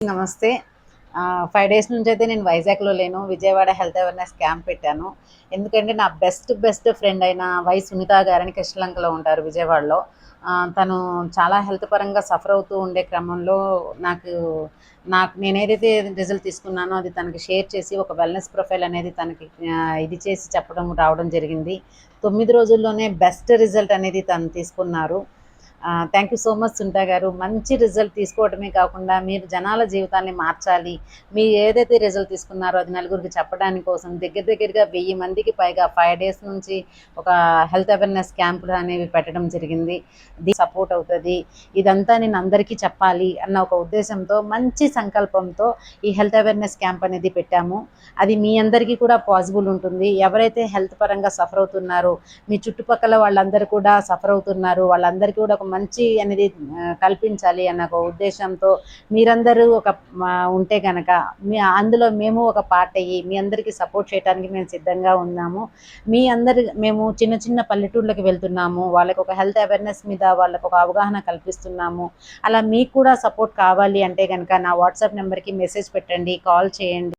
నమస్తే. 5 డేస్ నుంచయితే నేను వైజాగ్‌లో లేను. విజయవాడ హెల్త్ అవేర్‌నెస్ క్యాంప్ పెట్టాను. ఎందుకంటే నా బెస్ట్ ఫ్రెండ్ అయిన సునీత గారని కృష్ణలంకలో ఉంటారు విజయవాడలో. తను చాలా హెల్త్ పరంగా సఫర్ అవుతూ ఉండే క్రమంలో నాకు నాకు నేనేదైతే రిజల్ట్ తీసుకున్నానో అది తనకి షేర్ చేసి ఒక వెల్‌నెస్ ప్రొఫైల్ అనేది తనకి ఇది చేసి చెప్పడం రావడం జరిగింది. 9 రోజుల్లోనే బెస్ట్ రిజల్ట్ అనేది తను తీసుకున్నారు. Thank you so much Sunitha garu. మంచి రిజల్ట్ తీసుకోవడమే కాకుండా మీరు జనాల జీవితాన్ని మార్చాలి. మీరు ఏదైతే రిజల్ట్ తీసుకున్నారో అది నలుగురికి చెప్పడానికి కోసం దగ్గరగా 1000 మందికి పైగా 5 డేస్ నుంచి ఒక హెల్త్ అవేర్‌నెస్ క్యాంపులు అనేవి పెట్టడం జరిగింది. సపోర్ట్ అవుతుంది. ఇదంతా నేను అందరికీ చెప్పాలి అన్న ఒక ఉద్దేశంతో మంచి సంకల్పంతో ఈ హెల్త్ అవేర్‌నెస్ క్యాంప్ అనేది పెట్టాము. అది మీ అందరికీ కూడా పాసిబుల్ ఉంటుంది. ఎవరైతే హెల్త్ పరంగా సఫర్ అవుతున్నారో మీ చుట్టుపక్కల వాళ్ళందరూ కూడా సఫర్ అవుతున్నారు, వాళ్ళందరికీ కూడా ఒక మంచి అనేది కల్పించాలి అన్న ఒక ఉద్దేశంతో మీరందరూ ఉంటే కనుక అందులో మేము ఒక పార్ట్ అయ్యి మీ అందరికీ సపోర్ట్ చేయడానికి మేము సిద్ధంగా ఉన్నాము. మేము చిన్న పల్లెటూర్లకు వెళ్తున్నాము, వాళ్ళకి ఒక హెల్త్ అవేర్నెస్ మీద వాళ్ళకు ఒక అవగాహన కల్పిస్తున్నాము. అలా మీకు కూడా సపోర్ట్ కావాలి అంటే కనుక నా వాట్సాప్ నెంబర్కి మెసేజ్ పెట్టండి, కాల్ చేయండి.